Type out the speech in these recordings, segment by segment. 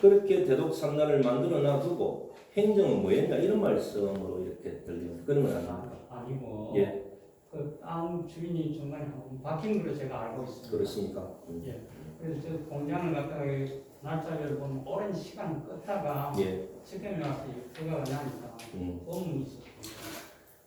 그렇게 대독 상단을 만들어 놔두고 행정은 뭐였냐 이런 말씀으로 이렇게 들리는 그런 건 아닙니까? 아니고 예, 그 땅 주인이 중간에 바뀐 걸로 제가 알고 있습니다. 그렇습니까? 예. 그래서 저 공장을 갖다가 날짜를 보면 오랜 시간 끄다가 예, 지금에 와서 그가 나니까 소문이 있었습니다.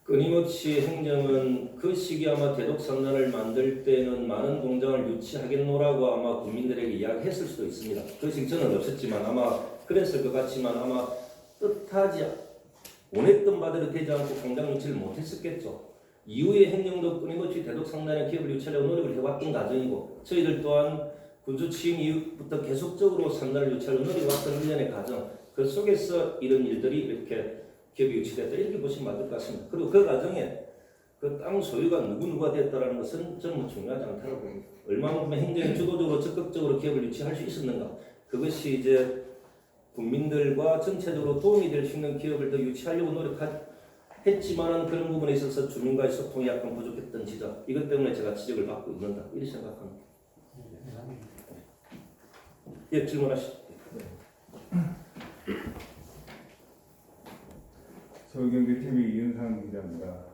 끊임없이 행정은 그 시기 아마 대독 상단을 만들 때는 많은 공장을 유치하겠노라고 아마 국민들에게 이야기했을 수도 있습니다. 그 시기 저는 없었지만 아마 그랬을 것 같지만 아마 뜻하지 원했던 바대로 되지 않고 공장 유치를 못했었겠죠. 이후에 행정도 끊임없이 대독 상단의 기업을 유치하려고 노력을 해왔던 과정이고 저희들 또한 군주 취임 이후부터 계속적으로 상단을 유치하려고 노력해왔던 일련의 과정 그 속에서 이런 일들이 이렇게 기업이 유치됐다 이렇게 보시면 맞을 것 같습니다. 그리고 그 과정에 그 땅 소유가 누구누가 됐다라는 것은 저는 뭐 중요하지 않다고 봅니다. 얼마만큼 행정이 주도적으로 적극적으로 기업을 유치할 수 있었는가 그것이 이제 국민들과 전체적으로 도움이 될 수 있는 기업을 더 유치하려고 노력했지만은 그런 부분에 있어서 주민과의 소통이 약간 부족했던 지적 이것 때문에 제가 지적을 받고 있는다 이렇게 생각합니다. 예, 질문하시죠. 서울경제TV 이윤상 기자입니다.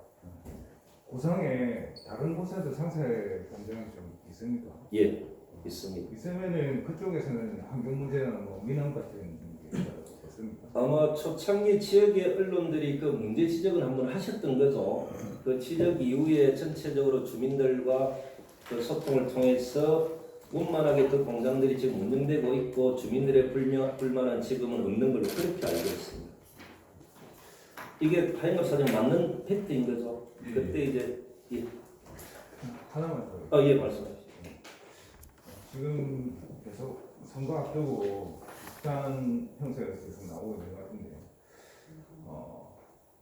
고성에 다른 곳에도 상세 공장이 좀 있습니까? 예, 있습니다. 있으면은 그쪽에서는 환경 문제나 뭐 민원 같은 게 없습니까? 아마 초창기 지역의 언론들이 그 문제 지적을 한번 하셨던 거죠. 그 지적 이후에 전체적으로 주민들과 그 소통을 통해서 원만하게 그 공장들이 지금 운영되고 있고 주민들의 불만은 지금은 없는 걸로 그렇게 알고 있습니다. 이게 하영갑 사장 맞는 팩트인 거죠. 그때 이제 예. 하나만 더. 예, 말씀하시죠. 지금 계속 선거 앞두고 극단 형태가 계속 나오고 있는 것 같은데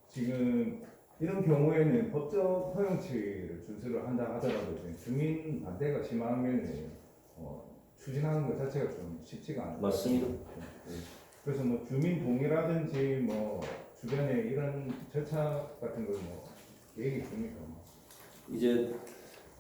지금 이런 경우에는 법적 허용치를 준수를 한다 하더라도 주민 반대가 심하면 추진하는 것 자체가 좀 쉽지가 않아요. 맞습니다. 그래서 뭐 주민 동의라든지 뭐 주변에 이런 절차 같은 걸 뭐 계획이 있습니까? 이제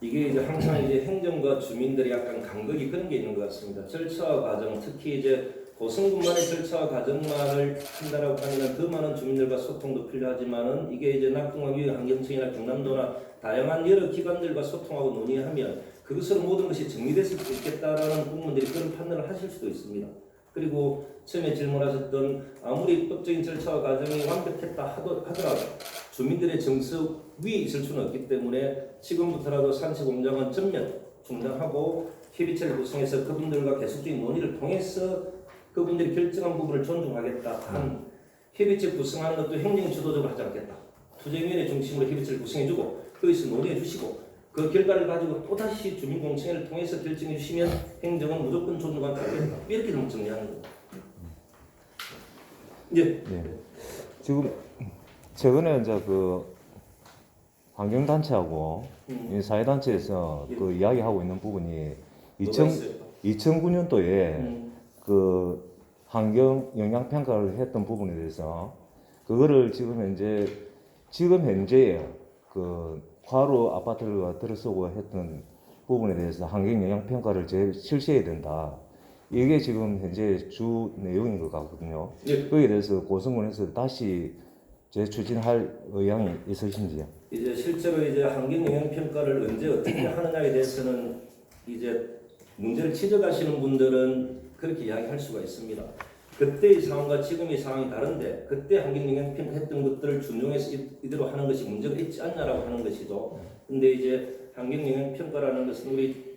이게 이제 항상 이제 행정과 주민들이 약간 간극이 그런 게 있는 것 같습니다. 절차와 과정, 특히 이제 고성군만의 절차와 과정만을 한다라고 하면 더 많은 주민들과 소통도 필요하지만은 이게 이제 낙동강 환경청이나 경남도나 다양한 여러 기관들과 소통하고 논의하면 그것으로 모든 것이 정리됐을 수 있겠다라는 국민들이 그런 판단을 하실 수도 있습니다. 그리고 처음에 질문하셨던 아무리 법적인 절차와 과정이 완벽했다 하더라도 주민들의 정서 위에 있을 수는 없기 때문에 지금부터라도 산세 공장은 전면 중단하고 협의체를 구성해서 그분들과 계속적인 논의를 통해서 그분들이 결정한 부분을 존중하겠다 한 협의체 구성하는 것도 행정이 주도적으로 하지 않겠다. 투쟁위원회 중심으로 협의체를 구성해주고 거기서 논의해주시고 그 결과를 가지고 또다시 주민공청회를 통해서 결정해주시면 행정은 무조건 존중하겠다. 이렇게 좀 정리하는 겁니다. 예. 네. 지금 최근에 이제 그 환경단체하고 사회단체에서 그 이야기하고 있는 부분이 2009년도에 그 환경 영향 평가를 했던 부분에 대해서 그거를 지금 현재 그 과로 아파트를 들어서고 했던 부분에 대해서 환경 영향 평가를 실시해야 된다. 이게 지금 현재 주 내용인 것 같거든요. 예. 거기에 대해서 고성군에서 다시 재추진할 의향이 있으신지요? 이제 실제로 이제 환경 영향 평가를 언제 어떻게 하느냐에 대해서는 이제 문제를 지적하시는 분들은 그렇게 이야기할 수가 있습니다. 그때의 상황과 지금의 상황이 다른데 그때 환경 영향 평가했던 것들을 준용해서 이대로 하는 것이 문제가 있지 않냐라고 하는 것이죠. 근데 이제 환경 영향 평가라는 것은 우리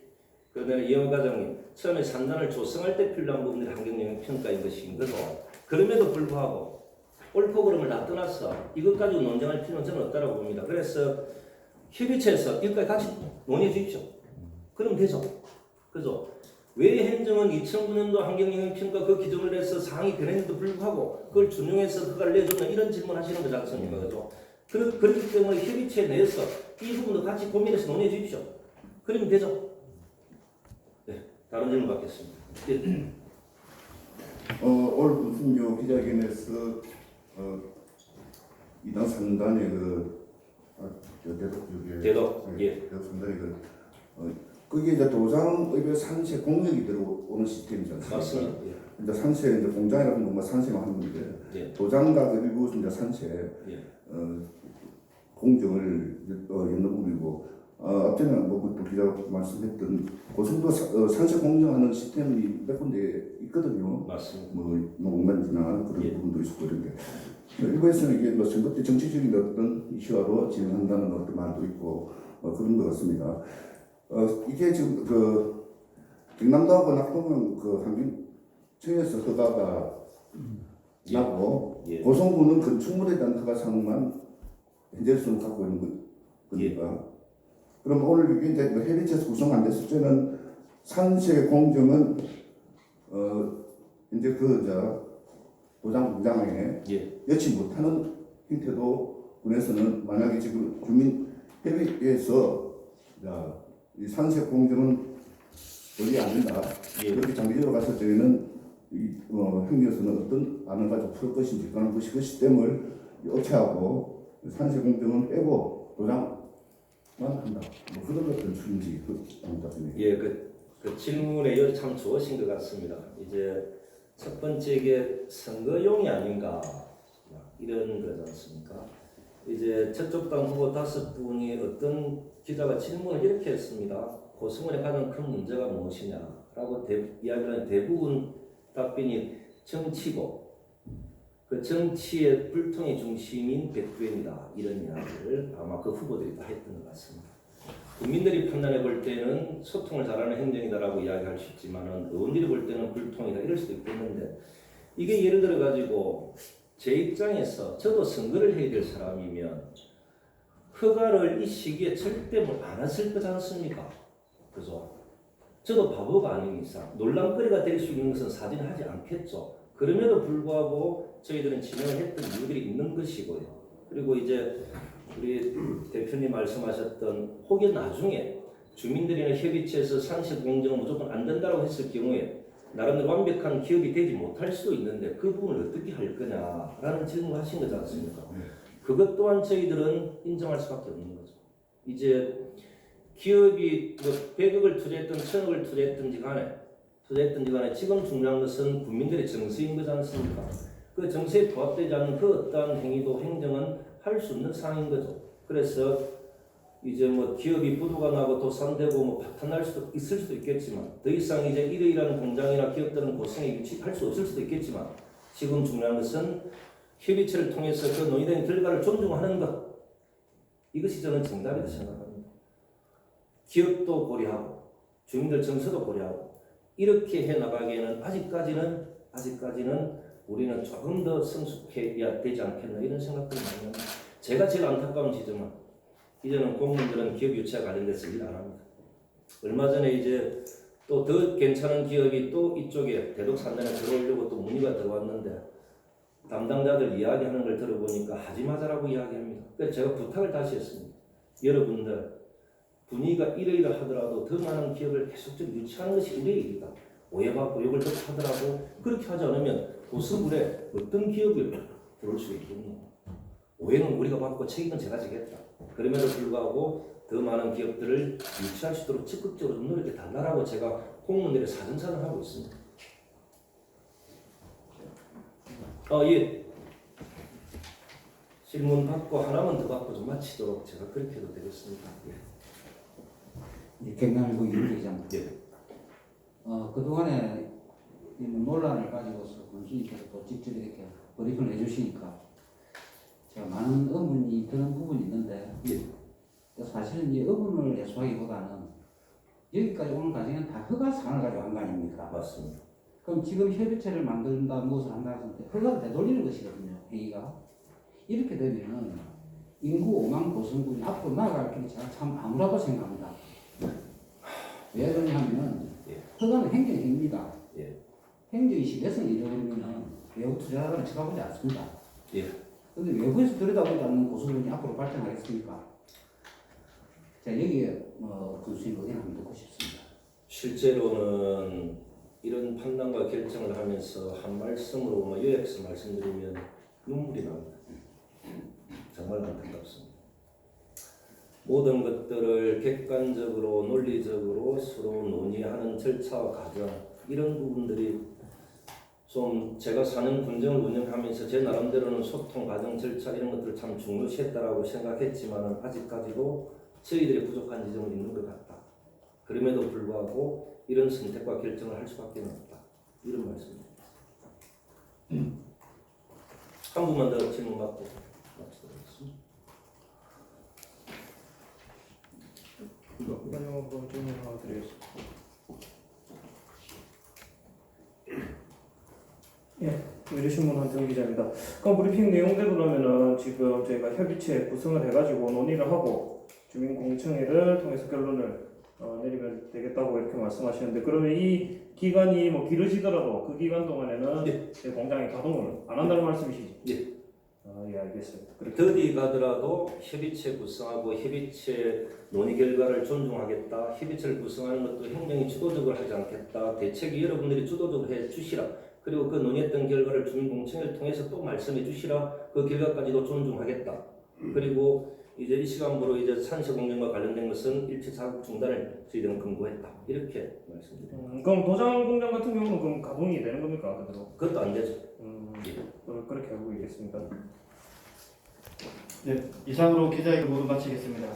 그다음에 이영 과장님 처음에 산단을 조성할 때 필요한 부분들이 환경 영향 평가인 것인 거죠. 그럼에도 불구하고 옳고 그름을 다 떠나서 이것 가지고 논쟁할 필요는 저는 없다고 봅니다. 그래서 협의체에서 이것까지 같이 논의해 주십시오. 그럼 되죠. 그죠? 왜 행정은 2009년도 환경영향평가 그 기준을 해서 사항이 변했는데도 불구하고 그걸 준용해서 그걸 내줬나 이런 질문 하시는 거지 않습니까? 그죠? 그렇기 때문에 협의체 내에서 이 부분도 같이 고민해서 논의해 주십시오. 그러면 되죠. 네, 다른 질문 받겠습니다. 네. 올 무슨 기자회견에서 이당 3단의 대덕, 예. 대덕 3단의 그게 이제 도장의료 산세 공역이 들어오는 시스템이지 않습니까? 맞습니다. 예. 이제 산세 이제 공장이라는 건뭐 산세만 하는데 예. 도장과 그 일부 이제 산세 예. 공정을 있는 부분이고 앞전에 뭐또 기자 말씀했던 고성도 산세 공정하는 시스템이 몇 군데 있거든요. 맞습니다. 뭐 농단지나 그런 예. 부분도 있고 그런데 일부에서는 이게 뭐 선거 때 정치적인 어떤 이슈화로 진행한다는 어떤 말도 있고 그런 것 같습니다. 이게 지금 그 경남도하고 낙동강 그 환경청에서 허가가 예. 나고 예. 고성군은 건축물에 대한 허가 사항만 현재로서는 갖고 있는 거니까. 그럼 오늘 이게 이제 해리체에서 구성 안 됐을 때는 산세 공정은 이제 도장 공장에 예. 여치 못하는 형태도 군에서는 만약에 지금 주민 협의회에서 이 산세 공정은 원리 안 된다. 예. 이렇게 장기적으로 봤을 때는 이 협의회에서는 어떤 안을 가지고 풀 것인지 그런 것이 그 시스템을 업체하고 산세 공정은 빼고 도장만 한다. 뭐 그런 것들 추진지 그런 답변이. 예, 그 질문에 참 좋으신 것 같습니다. 이제 첫 번째 게 선거용이 아닌가 이런 거지 않습니까? 이제 저쪽 당 후보 5분이 어떤 기자가 질문을 이렇게 했습니다. 고성군의 가장 큰 문제가 무엇이냐라고 이야기하는 대부분 답변이 정치고 그 정치의 불통의 중심인 백두입니다. 이런 이야기를 아마 그 후보들이 다 했던 것 같습니다. 국민들이 판단해 볼 때는 소통을 잘하는 행정이다라고 이야기할 수 있지만은 의원들이 볼 때는 불통이다 이럴 수도 있겠는데 이게 예를 들어 가지고 제 입장에서 저도 선거를 해야 될 사람이면 허가를 이 시기에 절대 안 했을 거지 않습니까? 그죠? 저도 바보가 아닌 이상 논란거리가 될 수 있는 것은 사진을 하지 않겠죠. 그럼에도 불구하고 저희들은 진행을 했던 이유들이 있는 것이고요. 그리고 이제 우리 대표님 말씀하셨던 혹여 나중에 주민들이나 협의체에서 산세 공정은 무조건 안 된다고 했을 경우에 나름대로 완벽한 기업이 되지 못할 수도 있는데 그 부분을 어떻게 할 거냐라는 질문을 하신 거지 않습니까? 그것 또한 저희들은 인정할 수밖에 없는 거죠. 이제 기업이 100억을 투자했든 1000억을 투자했든지 간에 지금 중요한 것은 국민들의 정서인 거지 않습니까? 그 정서에 부합되지 않는 그 어떠한 행위도 행정은 할 수 없는 상황인 거죠. 그래서 이제 뭐 기업이 부도가 나고 도산되고 뭐 파탄날 수도 있을 수도 있겠지만 더 이상 이제 이러이러한 공장이나 기업들은 고성에 유치할 수 없을 수도 있겠지만 지금 중요한 것은 협의체를 통해서 그 논의된 결과를 존중하는 것 이것이 저는 정답이라고 생각합니다. 기업도 고려하고 주민들 정서도 고려하고 이렇게 해 나가기에는 아직까지는 우리는 조금 더 성숙해야 되지 않겠나 이런 생각들이 많이 합니다. 제가 제일 안타까운 지점은 이제는 공무원들은 기업 유치와 관련돼서 일 안 합니다. 얼마 전에 이제 또 더 괜찮은 기업이 또 이쪽에 대독 산단에 들어오려고 또 문의가 들어왔는데 담당자들 이야기하는 걸 들어보니까 하지 마자라고 이야기합니다. 그래서 제가 부탁을 다시 했습니다. 여러분들 분위기가 이러이러하더라도 더 많은 기업을 계속적으로 유치하는 것이 우리의 일이다. 오해받고 욕을 하더라도 그렇게 하지 않으면 고성군에 어떤 기업이 들어올 수 있겠냐. 오해는 우리가 받고 책임은 제가 지겠다. 그럼에도 불구하고 더 많은 기업들을 유치할 수 있도록 적극적으로 좀 노력해 달라고 제가 공무원들의 사전사를 하고 있습니다. 예. 질문 받고 하나만 더 받고 좀 마치도록 제가 그렇게 해도 되겠습니다. 예. 경남일보 윤기장. 예. 그동안에 있는 논란을 가지고서 군수님께서 또 직접 이렇게 브리핑을 해주시니까 제가 많은 의문이 드는 부분이 있는데 사실은 이 의문을 해소하기보다는 여기까지 오는 과정은 다 허가사항을 가지고 한 거 아닙니까? 맞습니다. 그럼 지금 협의체를 만든다 무엇을 한다 하는데 허가를 되돌리는 것이거든요. 회의가 이렇게 되면은 인구 5만 고성군이 앞으로 나아갈 길이 제가 참 암울하다고 생각합니다. 왜 그러냐면 허가는 행정입니다. 행정의식에서 잃어버리면 외부 투자자들은 쳐다보지 않습니다. 그런데 외부에서 들여다보지 않는 고성군이 앞으로 발전하겠습니까? 자, 여기에 군수님 의견 한번 듣고 싶습니다. 실제로는 이런 판단과 결정을 하면서 한 말씀으로 요약해서 말씀드리면 눈물이 납니다. 정말 안타깝습니다. 모든 것들을 객관적으로 논리적으로 서로 논의하는 절차와 과정 이런 부분들이 좀 제가 사는 군정을 운영하면서 제 나름대로는 소통 과정 절차 이런 것들을 참 중요시했다라고 생각했지만은 아직까지도 저희들이 부족한 지점은 있는 것 같다. 그럼에도 불구하고 이런 선택과 결정을 할 수밖에 없다. 이런 말씀입니다. 한 분만 더 질문 받고 마치도록 하겠습니다. 이관영 질문 하나 드리겠습니다. 예, 미래신문 한정 기자입니다. 그럼 브리핑 내용대로라면은 지금 저희가 협의체 구성을 해가지고 논의를 하고 주민공청회를 통해서 결론을 내리면 되겠다고 이렇게 말씀하시는데 그러면 이 기간이 뭐 길어지더라도 그 기간 동안에는 저희 공장이 가동을 안 한다는 말씀이시죠? 예. 예, 알겠습니다. 그렇게 더디 가더라도 협의체 구성하고 협의체 논의 결과를 존중하겠다. 협의체를 구성하는 것도 행정이 주도적으로 하지 않겠다. 대책이 여러분들이 주도적으로 해 주시라. 그리고 그 논의했던 결과를 주민공청회를 통해서 또 말씀해 주시라. 그 결과까지도 존중하겠다. 그리고 이제 이 시간부로 이제 산세 공정과 관련된 것은 일체 자국 중단을 저희들은 권고했다. 이렇게 말씀드립니다. 그럼 도장 공장 같은 경우는 그럼 가동이 되는 겁니까 그대로? 그것도 안 되죠. 그렇게 알고 있겠습니다. 네, 이상으로 기자회견 모두 마치겠습니다.